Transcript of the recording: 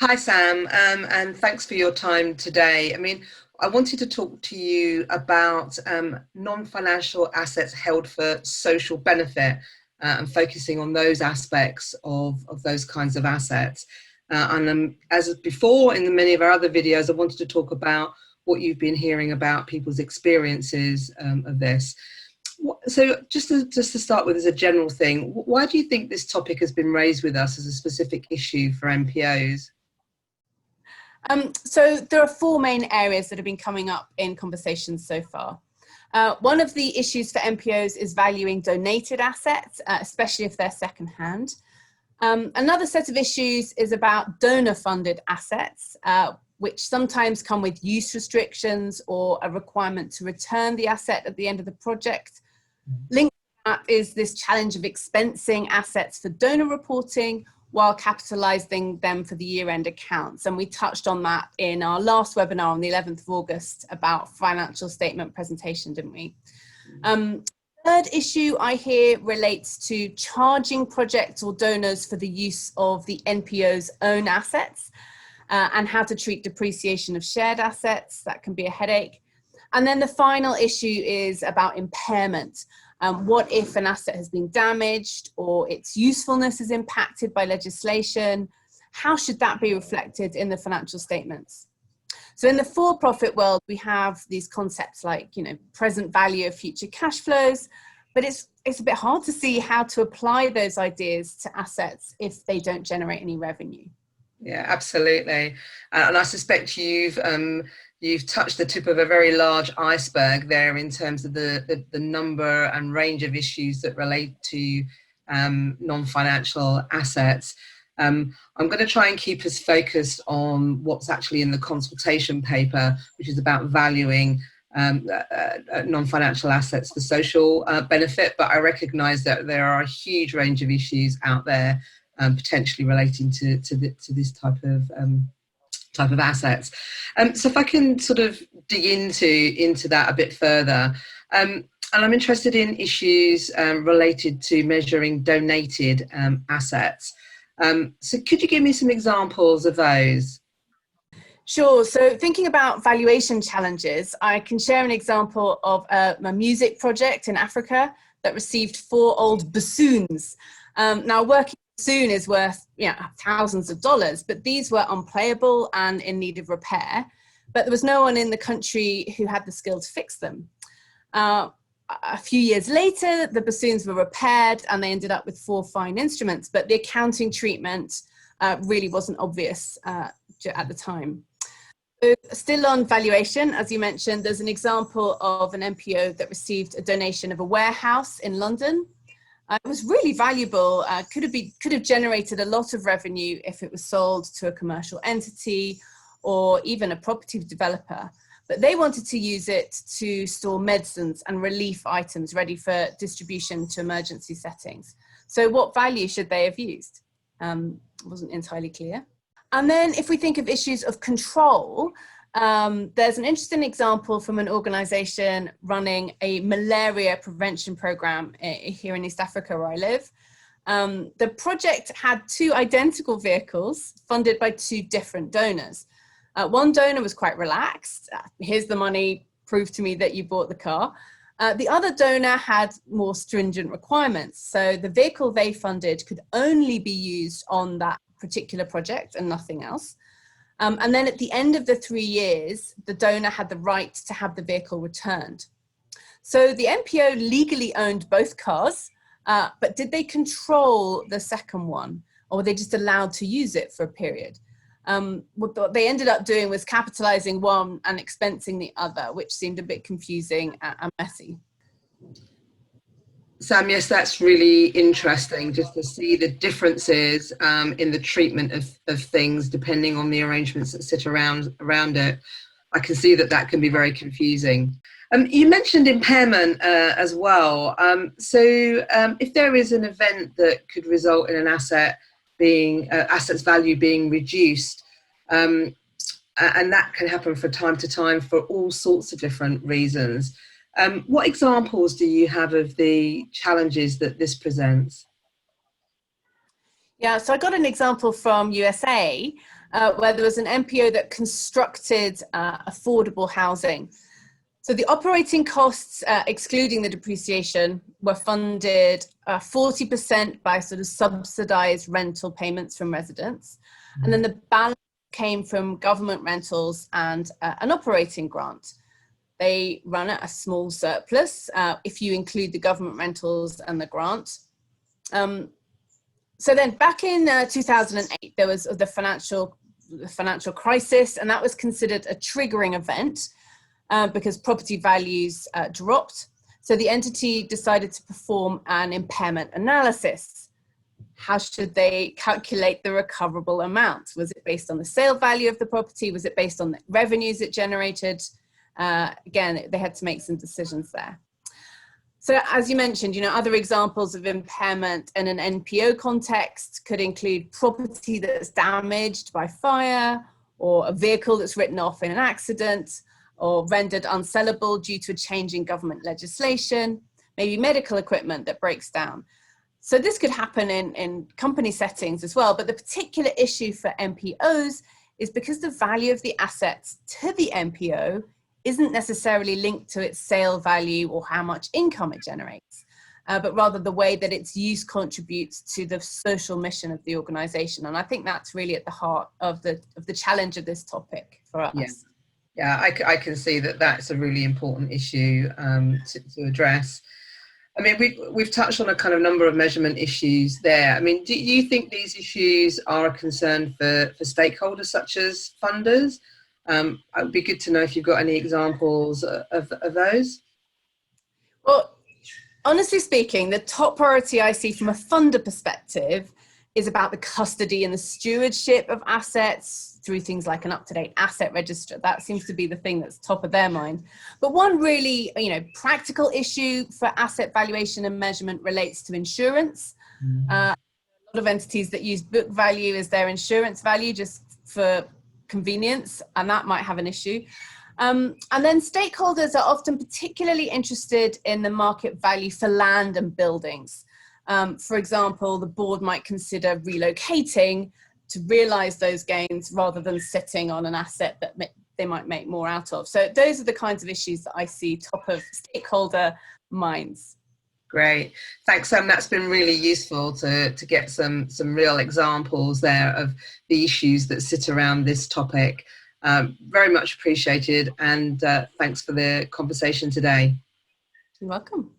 Hi, Sam, and thanks for your time today. I wanted to talk to you about non-financial assets held for social benefit and focusing on those aspects of those kinds of assets. As before, in many of our other videos, I wanted to talk about what you've been hearing about people's experiences of this. So just to start with as a general thing, why do you think this topic has been raised with us as a specific issue for NPOs? So there are four main areas that have been coming up in conversations so far. One of the issues for NPOs is valuing donated assets, especially if they're secondhand. Another set of issues is about donor-funded assets, which sometimes come with use restrictions or a requirement to return the asset at the end of the project. Linked to that is this challenge of expensing assets for donor reporting while capitalizing them for the year-end accounts. And we touched on that in our last webinar on the 11th of August about financial statement presentation, didn't we? Third issue I hear relates to charging projects or donors for the use of the NPO's own assets and how to treat depreciation of shared assets. That can be a headache. And then the final issue is about impairment. What if an asset has been damaged or its usefulness is impacted by legislation? How should that be reflected in the financial statements? So in the for-profit world, we have these concepts like, present value of future cash flows, but it's a bit hard to see how to apply those ideas to assets if they don't generate any revenue. Yeah, absolutely. And I suspect you've touched the tip of a very large iceberg there in terms of the number and range of issues that relate to non-financial assets. I'm going to try and keep us focused on what's actually in the consultation paper, which is about valuing non-financial assets for social benefit, but I recognise that there are a huge range of issues out there potentially relating to this type of assets. So if I can sort of dig into that a bit further, and I'm interested in issues related to measuring donated assets. So could you give me some examples of those? Sure. So thinking about valuation challenges, I can share an example of a music project in Africa that received 4 old bassoons. Now, working bassoon is worth thousands of dollars, but these were unplayable and in need of repair. But there was no one in the country who had the skill to fix them. A few years later, the bassoons were repaired and they ended up with 4 fine instruments, but the accounting treatment really wasn't obvious at the time. So still on valuation, as you mentioned, there's an example of an NPO that received a donation of a warehouse in London. It was really valuable, could have generated a lot of revenue if it was sold to a commercial entity or even a property developer. But they wanted to use it to store medicines and relief items ready for distribution to emergency settings. So what value should they have used? Wasn't entirely clear. And then if we think of issues of control, there's an interesting example from an organization running a malaria prevention program here in East Africa where I live. The project had 2 identical vehicles funded by 2 different donors. One donor was quite relaxed. Here's the money, prove to me that you bought the car. The other donor had more stringent requirements. So the vehicle they funded could only be used on that particular project and nothing else. And then at the end of the 3 years, the donor had the right to have the vehicle returned. So the NPO legally owned both cars, but did they control the second one, or were they just allowed to use it for a period? What they ended up doing was capitalizing one and expensing the other, which seemed a bit confusing and messy. Sam, yes, that's really interesting just to see the differences in the treatment of things depending on the arrangements that sit around it. I can see that can be very confusing. You mentioned impairment as well. So if there is an event that could result in an asset's value being reduced, and that can happen from time to time for all sorts of different reasons. What examples do you have of the challenges that this presents? Yeah, so I got an example from USA. where there was an NPO that constructed affordable housing. So the operating costs, excluding the depreciation, were funded 40% by sort of subsidized rental payments from residents. And then the balance came from government rentals and an operating grant. They run at a small surplus if you include the government rentals and the grant. So then back in 2008, there was the financial crisis, and that was considered a triggering event because property values dropped. So the entity decided to perform an impairment analysis. How should they calculate the recoverable amount? Was it based on the sale value of the property? Was it based on the revenues it generated? Again, they had to make some decisions there. So as you mentioned, other examples of impairment in an NPO context could include property that's damaged by fire, or a vehicle that's written off in an accident, or rendered unsellable due to a change in government legislation, maybe medical equipment that breaks down. So this could happen in company settings as well, but the particular issue for NPOs is because the value of the assets to the NPO isn't necessarily linked to its sale value or how much income it generates, but rather the way that its use contributes to the social mission of the organization. And I think that's really at the heart of the challenge of this topic for us. Yeah, I can see that that's a really important issue to address. I mean, we've touched on a kind of number of measurement issues there. I mean, do you think these issues are a concern for stakeholders such as funders? It would be good to know if you've got any examples of those. Well, honestly speaking, the top priority I see from a funder perspective is about the custody and the stewardship of assets through things like an up-to-date asset register. That seems to be the thing that's top of their mind. But one really, practical issue for asset valuation and measurement relates to insurance. A lot of entities that use book value as their insurance value just for convenience, and that might have an issue. And then stakeholders are often particularly interested in the market value for land and buildings. For example, the board might consider relocating to realize those gains rather than sitting on an asset that they might make more out of. So those are the kinds of issues that I see top of stakeholder minds. Great, thanks, Sam. That's been really useful to get some real examples there of the issues that sit around this topic. Very much appreciated, and thanks for the conversation today. You're welcome.